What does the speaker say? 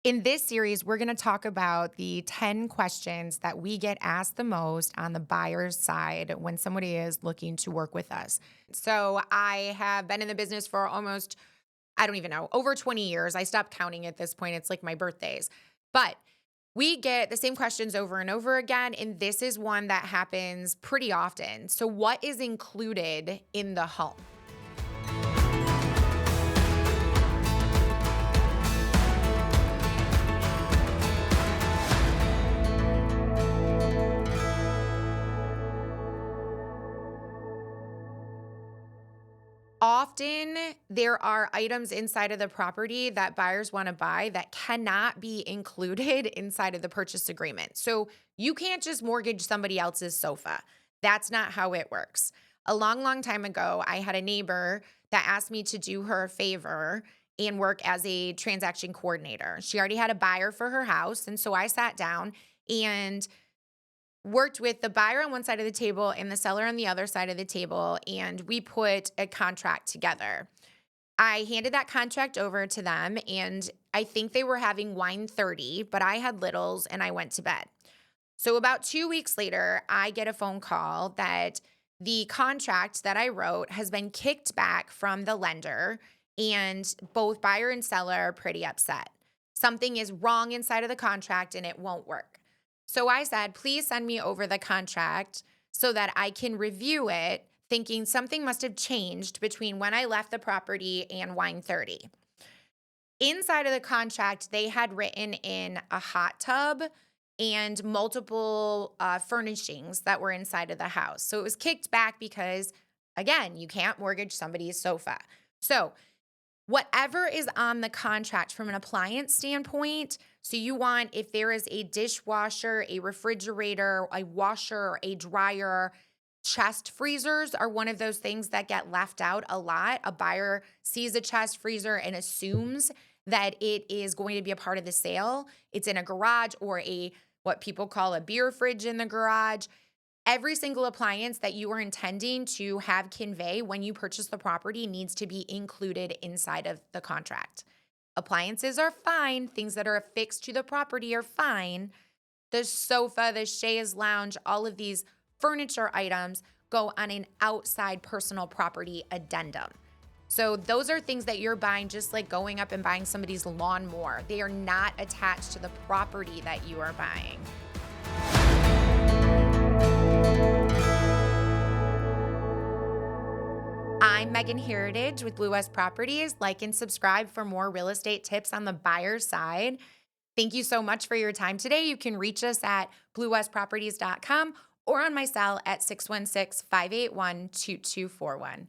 In this series, we're going to talk about the 10 questions that we get asked the most on the buyer's side when somebody is looking to work with us. So, I have been in the business for almost, I don't even know, over 20 years. I stopped counting at this point. It's like my birthdays. But we get the same questions over and over again. And this is one that happens pretty often. So, what is included in the home? Often, there are items inside of the property that buyers want to buy that cannot be included inside of the purchase agreement. So, you can't just mortgage somebody else's sofa. That's not how it works. A long, long time ago, I had a neighbor that asked me to do her a favor and work as a transaction coordinator. She already had a buyer for her house. And so I sat down and worked with the buyer on one side of the table and the seller on the other side of the table, and we put a contract together. I handed that contract over to them, and I think they were having wine 30, but I had littles and I went to bed. So, about 2 weeks later, I get a phone call that the contract that I wrote has been kicked back from the lender, and both buyer and seller are pretty upset. Something is wrong inside of the contract and it won't work. So I said, please send me over the contract so that I can review it, thinking something must have changed between when I left the property and wine 30. Inside of the contract, they had written in a hot tub and multiple furnishings that were inside of the house. So it was kicked back because, again, you can't mortgage somebody's sofa. So whatever is on the contract from an appliance standpoint, so you want if there is a dishwasher, a refrigerator, a washer, a dryer, chest freezers are one of those things that get left out a lot. A buyer sees a chest freezer and assumes that it is going to be a part of the sale. It's in a garage or a what people call a beer fridge in the garage. Every single appliance that you are intending to have convey when you purchase the property needs to be included inside of the contract. Appliances are fine, things that are affixed to the property are fine. The sofa, the chaise lounge, all of these furniture items go on an outside personal property addendum. So those are things that you're buying just like going up and buying somebody's lawnmower. They are not attached to the property that you are buying. I'm Meghan Heritage with Blue West Properties. Like and subscribe for more real estate tips on the buyer's side. Thank you so much for your time today. You can reach us at bluewestproperties.com or on my cell at 616 581 2241.